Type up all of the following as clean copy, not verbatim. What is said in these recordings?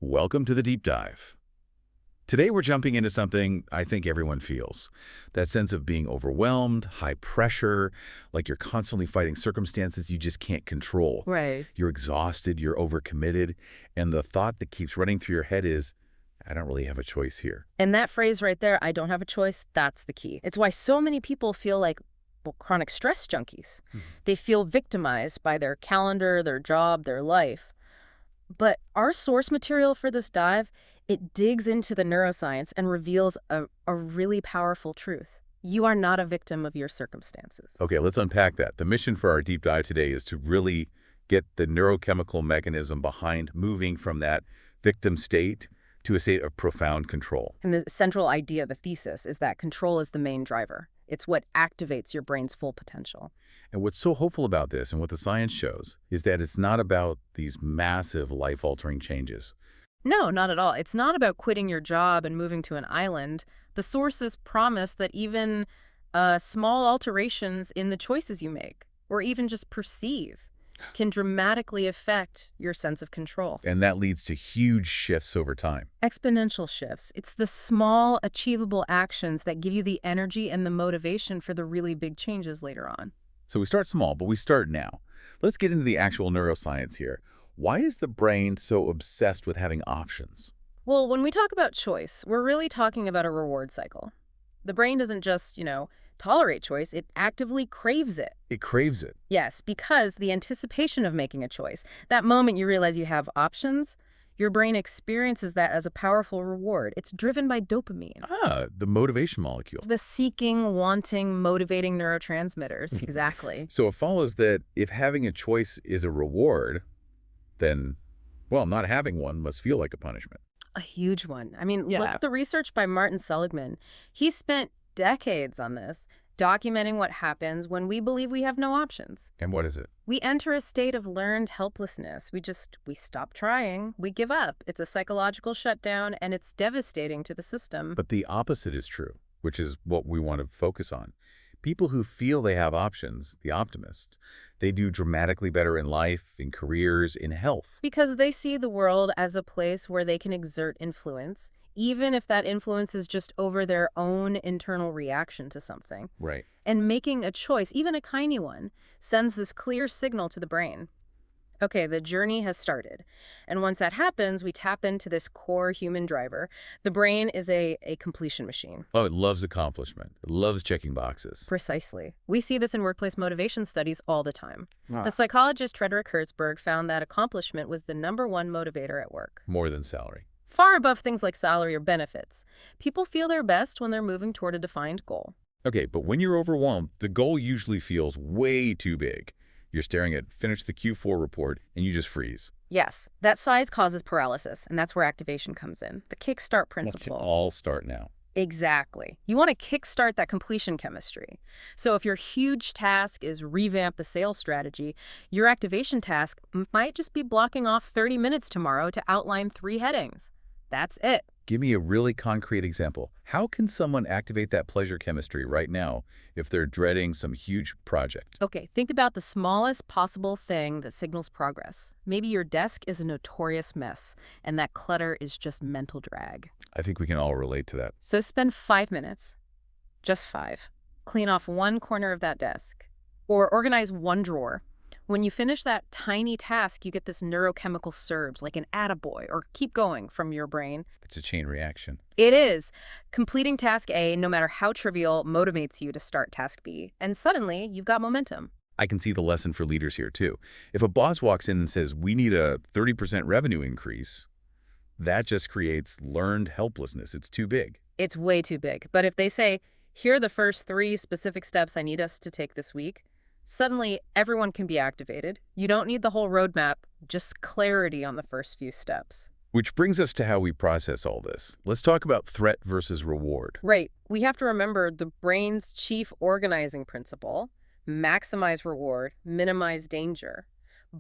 Welcome to the deep dive. Today we're jumping into something I think everyone feels. That sense of being overwhelmed, high pressure, like you're constantly fighting circumstances you just can't control. Right. You're exhausted, you're overcommitted, and the thought that keeps running through your head is, I don't really have a choice here. And that phrase right there, I don't have a choice, that's the key. It's why so many people feel like, chronic stress junkies. They feel victimized by their calendar, their job, their life. But our source material for this dive, it digs into the neuroscience and reveals a really powerful truth. You are not a victim of your circumstances. Okay, let's unpack that. The mission for our deep dive today is to really get the neurochemical mechanism behind moving from that victim state to a state of profound control. And the central idea, the thesis, is that control is the main driver. It's what activates your brain's full potential. And what's so hopeful about this and what the science shows is that it's not about these massive life-altering changes. No, not at all. It's not about quitting your job and moving to an island. The sources promise that even small alterations in the choices you make, or even just perceive, can dramatically affect your sense of control. And that leads to huge shifts over time. Exponential shifts. It's the small, achievable actions that give you the energy and the motivation for the really big changes later on. So we start small, but we start now. Let's get into the actual neuroscience here. Why is the brain so obsessed with having options? Well, when we talk about choice, we're really talking about a reward cycle. The brain doesn't just, tolerate choice, it actively craves it. It craves it. Yes, because the anticipation of making a choice, that moment you realize you have options, your brain experiences that as a powerful reward. It's driven by dopamine. Ah, the motivation molecule. The seeking, wanting, motivating neurotransmitters. Exactly. So it follows that if having a choice is a reward, then, well, not having one must feel like a punishment. A huge one. I mean, Yeah. look at the research by Martin Seligman. He spent decades on this, documenting what happens when we believe we have no options. And what is it? We enter a state of learned helplessness. We stop trying. We give up. It's a psychological shutdown, and it's devastating to the system. But the opposite is true, which is what we want to focus on. People who feel they have options, the optimists, they do dramatically better in life, in careers, in health. Because they see the world as a place where they can exert influence, even if that influence is just over their own internal reaction to something. Right. And making a choice, even a tiny one, sends this clear signal to the brain. Okay, the journey has started. And once that happens, we tap into this core human driver. The brain is a completion machine. Oh, it loves accomplishment. It loves checking boxes. Precisely. We see this in workplace motivation studies all the time. Ah. The psychologist Frederick Herzberg found that accomplishment was the #1 motivator at work, More than salary. far above things like salary or benefits. People feel their best when they're moving toward a defined goal. Okay, but when you're overwhelmed, the goal usually feels way too big. You're staring at finish the Q4 report and you just freeze. Yes, that size causes paralysis, and that's where activation comes in. The kickstart Let's principle. all start now. Exactly. You want to kickstart that completion chemistry. So if your huge task is revamp the sales strategy, your activation task might just be blocking off 30 minutes tomorrow to outline 3 headings. That's it. Give me a really concrete example. How can someone activate that pleasure chemistry right now if they're dreading some huge project? Okay, think about the smallest possible thing that signals progress. Maybe your desk is a notorious mess, and that clutter is just mental drag. I think we can all relate to that. So spend 5 minutes, just 5. Clean off one corner of that desk, or organize one drawer. When you finish that tiny task, you get this neurochemical surge, like an attaboy, or keep going from your brain. It's a chain reaction. It is. Completing task A, no matter how trivial, motivates you to start task B. And suddenly, you've got momentum. I can see the lesson for leaders here too. If a boss walks in and says, we need a 30% revenue increase, that just creates learned helplessness. It's too big. It's way too big. But if they say, here are the first 3 specific steps I need us to take this week, suddenly everyone can be activated. You don't need the whole roadmap, just clarity on the first few steps. Which brings us to how we process all this. Let's talk about threat versus reward. Right. We have to remember the brain's chief organizing principle: maximize reward, minimize danger.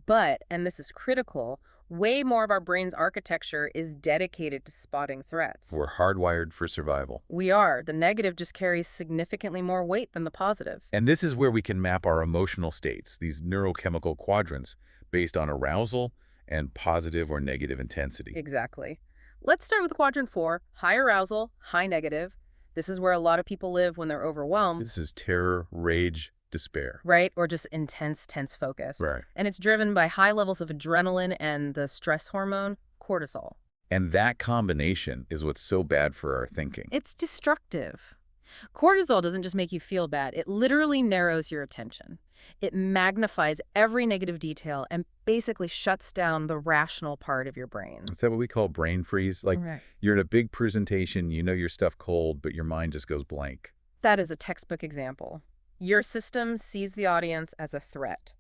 But, and this is critical, way more of our brain's architecture is dedicated to spotting threats. We're hardwired for survival. We are. The negative just carries significantly more weight than the positive. And this is where we can map our emotional states, these neurochemical quadrants, based on arousal, and positive or negative intensity. Exactly. Let's start with quadrant 4, high arousal, high negative. This is where a lot of people live when they're overwhelmed. This is terror, rage, despair. Right? Or just intense, tense focus. Right. And it's driven by high levels of adrenaline and the stress hormone, cortisol. And that combination is what's so bad for our thinking. It's destructive. Cortisol doesn't just make you feel bad. It literally narrows your attention. It magnifies every negative detail and basically shuts down the rational part of your brain. Is that what we call brain freeze? Like Right. you're in a big presentation, you know your stuff cold, but your mind just goes blank. That is a textbook example. Your system sees the audience as a threat,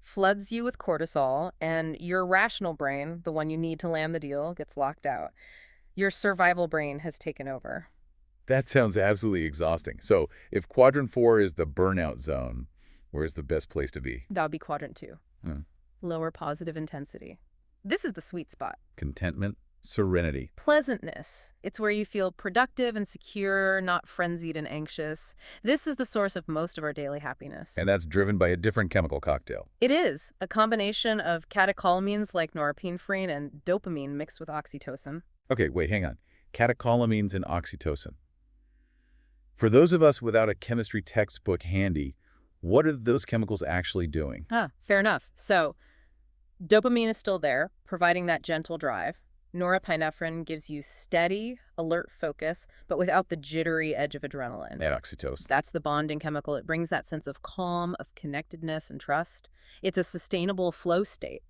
floods you with cortisol, and your rational brain, the one you need to land the deal, gets locked out. Your survival brain has taken over. That sounds absolutely exhausting. So if quadrant 4 is the burnout zone, where's the best place to be? That would be quadrant 2. Hmm. Lower positive intensity. This is the sweet spot. Contentment, serenity. Pleasantness. It's where you feel productive and secure, not frenzied and anxious. This is the source of most of our daily happiness. And that's driven by a different chemical cocktail. It is a combination of catecholamines like norepinephrine and dopamine mixed with oxytocin. Okay, wait, hang on. Catecholamines and oxytocin. For those of us without a chemistry textbook handy, what are those chemicals actually doing? Fair enough. So, dopamine is still there, providing that gentle drive. Norepinephrine gives you steady, alert focus, but without the jittery edge of adrenaline. And oxytocin. That's the bonding chemical. It brings that sense of calm, of connectedness and trust. It's a sustainable flow state.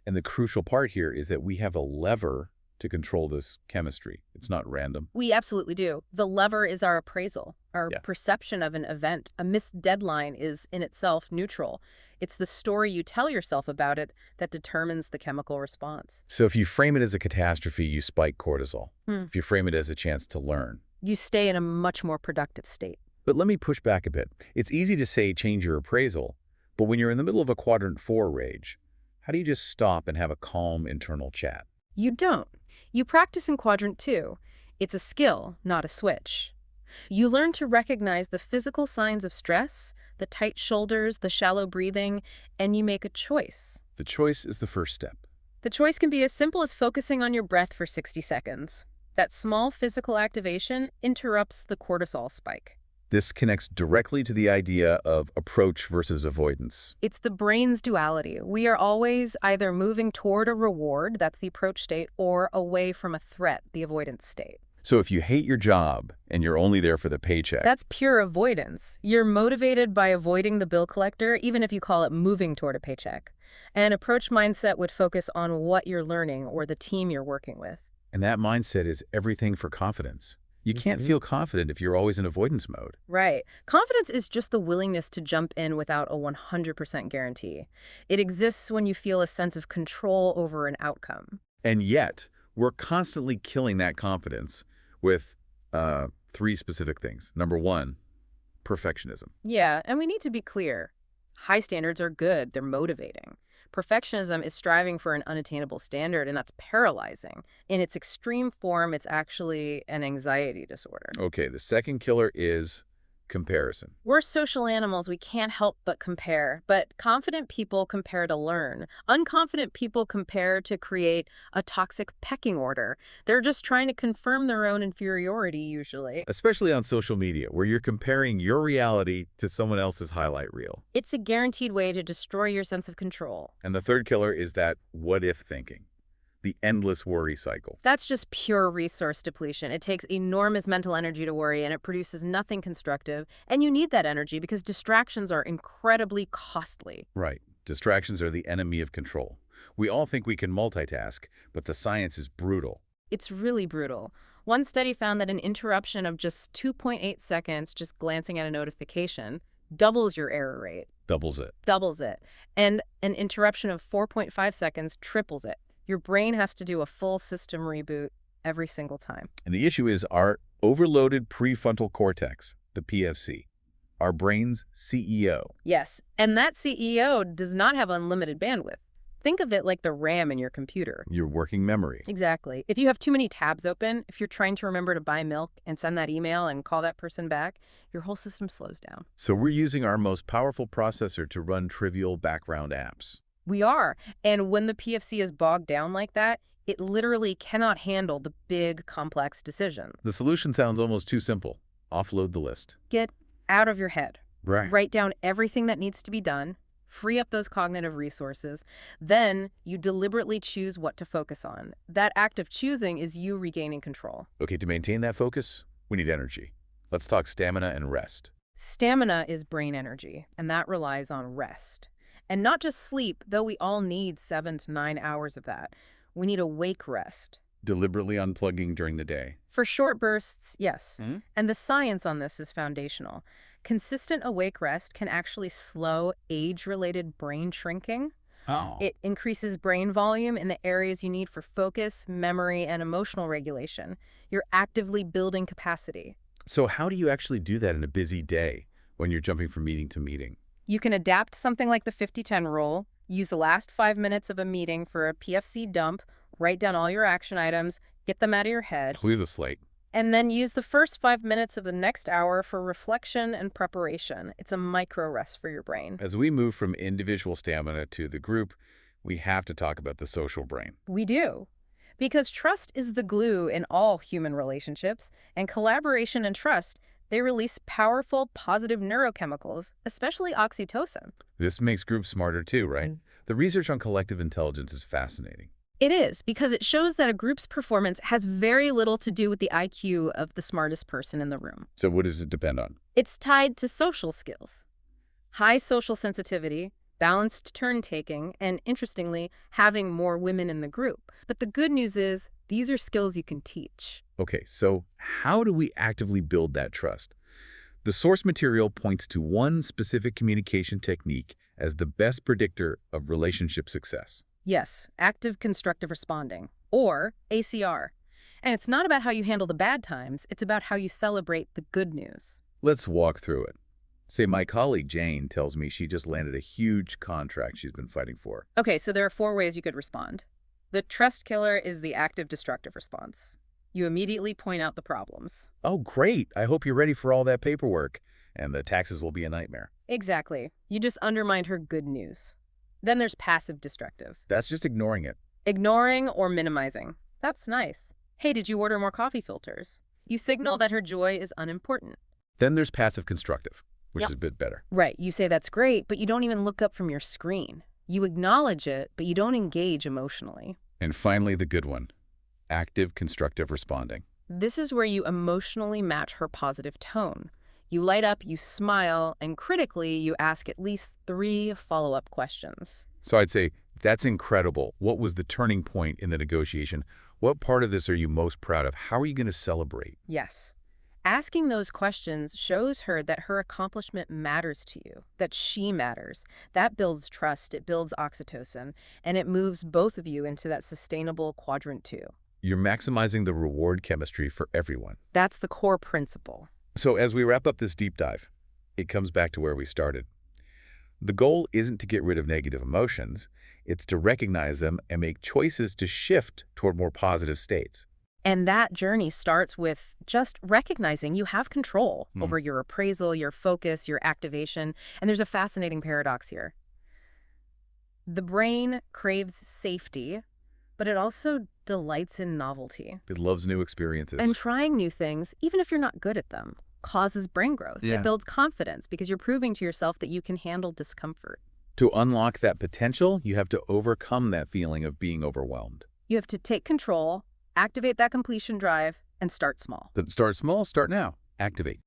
And the crucial part here is that we have a lever to control this chemistry. It's not random. We absolutely do. The lever is our appraisal, our perception of an event. A missed deadline is in itself neutral. It's the story you tell yourself about it that determines the chemical response. So if you frame it as a catastrophe, you spike cortisol. If you frame it as a chance to learn. You stay in a much more productive state. But let me push back a bit. It's easy to say change your appraisal, but when you're in the middle of a quadrant 4 rage, how do you just stop and have a calm internal chat? You don't. You practice in quadrant 2. It's a skill, not a switch. You learn to recognize the physical signs of stress, the tight shoulders, the shallow breathing, and you make a choice. The choice is the first step. The choice can be as simple as focusing on your breath for 60 seconds. That small physical activation interrupts the cortisol spike. This connects directly to the idea of approach versus avoidance. It's the brain's duality. We are always either moving toward a reward, that's the approach state, or away from a threat, the avoidance state. So if you hate your job and you're only there for the paycheck, That's pure avoidance. You're motivated by avoiding the bill collector, even if you call it moving toward a paycheck. An approach mindset would focus on what you're learning or the team you're working with. and that mindset is everything for confidence. You can't feel confident if you're always in avoidance mode. Right. Confidence is just the willingness to jump in without a 100% guarantee. It exists when you feel a sense of control over an outcome. And yet, we're constantly killing that confidence with 3 specific things. Number 1, perfectionism. Yeah, and we need to be clear. High standards are good. They're motivating. Perfectionism is striving for an unattainable standard, and that's paralyzing. In its extreme form, it's actually an anxiety disorder. Okay, the second killer is comparison. We're social animals. We can't help but compare. But confident people compare to learn. Unconfident people compare to create a toxic pecking order. They're just trying to confirm their own inferiority, usually. Especially on social media, where you're comparing your reality to someone else's highlight reel. It's a guaranteed way to destroy your sense of control. And the third killer is that what-if thinking. The endless worry cycle. That's just pure resource depletion. It takes enormous mental energy to worry, and it produces nothing constructive. And you need that energy because distractions are incredibly costly. Right. Distractions are the enemy of control. We all think we can multitask, but the science is brutal. It's really brutal. One study found that an interruption of just 2.8 seconds, just glancing at a notification, doubles your error rate. Doubles it. Doubles it. And an interruption of 4.5 seconds triples it. Your brain has to do a full system reboot every single time. And the issue is our overloaded prefrontal cortex, the PFC, our brain's CEO. Yes, and that CEO does not have unlimited bandwidth. Think of it like the RAM in your computer. Your working memory. Exactly. If you have too many tabs open, if you're trying to remember to buy milk and send that email and call that person back, your whole system slows down. So we're using our most powerful processor to run trivial background apps. We are. And when the PFC is bogged down like that, it literally cannot handle the big, complex decisions. The solution sounds almost too simple. Offload the list. Get out of your head. Right. Write down everything that needs to be done. Free up those cognitive resources. Then you deliberately choose what to focus on. That act of choosing is you regaining control. Okay, to maintain that focus, we need energy. Let's talk stamina and rest. Stamina is brain energy, and that relies on rest. And not just sleep, though we all need 7 to 9 hours of that. We need awake rest. Deliberately unplugging during the day. For short bursts, yes. Hmm? And the science on this is foundational. Consistent awake rest can actually slow age-related brain shrinking. Oh. It increases brain volume in the areas you need for focus, memory, and emotional regulation. You're actively building capacity. So how do you actually do that in a busy day when you're jumping from meeting to meeting? You can adapt something like the 50-10 rule, use the last 5 minutes of a meeting for a PFC dump, write down all your action items, get them out of your head, Clear the slate. and then use the first 5 minutes of the next hour for reflection and preparation. It's a micro rest for your brain. As we move from individual stamina to the group, we have to talk about the social brain. We do. Because trust is the glue in all human relationships, and collaboration and trust, they release powerful, positive neurochemicals, especially oxytocin. This makes groups smarter too, right? The research on collective intelligence is fascinating. It is, because it shows that a group's performance has very little to do with the IQ of the smartest person in the room. So what does it depend on? It's tied to social skills. High social sensitivity, balanced turn-taking, and, interestingly, having more women in the group. But the good news is, these are skills you can teach. Okay, so how do we actively build that trust? The source material points to one specific communication technique as the best predictor of relationship success. Yes, active constructive responding, or ACR. And it's not about how you handle the bad times, it's about how you celebrate the good news. Let's walk through it. Say my colleague Jane tells me she just landed a huge contract she's been fighting for. Okay, so there are 4 ways you could respond. The trust killer is the active destructive response. You immediately point out the problems. Oh, great. I hope you're ready for all that paperwork. And the taxes will be a nightmare. Exactly. You just undermined her good news. Then there's passive destructive. That's just ignoring it. Ignoring or minimizing. That's nice. Hey, did you order more coffee filters? You signal that her joy is unimportant. Then there's passive constructive, which is a bit better. Right, you say that's great, but you don't even look up from your screen. You acknowledge it, but you don't engage emotionally. And finally, the good one, active constructive responding. This is where you emotionally match her positive tone. You light up, you smile, and critically, you ask at least 3 follow-up questions. So I'd say, that's incredible. What was the turning point in the negotiation? What part of this are you most proud of? How are you going to celebrate? Yes. Asking those questions shows her that her accomplishment matters to you, that she matters. That builds trust, it builds oxytocin, and it moves both of you into that sustainable quadrant 2. You're maximizing the reward chemistry for everyone. That's the core principle. So as we wrap up this deep dive, it comes back to where we started. The goal isn't to get rid of negative emotions, it's to recognize them and make choices to shift toward more positive states. And that journey starts with just recognizing you have control over your appraisal, your focus, your activation. And there's a fascinating paradox here. The brain craves safety, but it also delights in novelty. It loves new experiences. And trying new things, even if you're not good at them, causes brain growth. It builds confidence because you're proving to yourself that you can handle discomfort. To unlock that potential, you have to overcome that feeling of being overwhelmed. You have to take control, activate that completion drive, and start small. Start small, start now. Activate.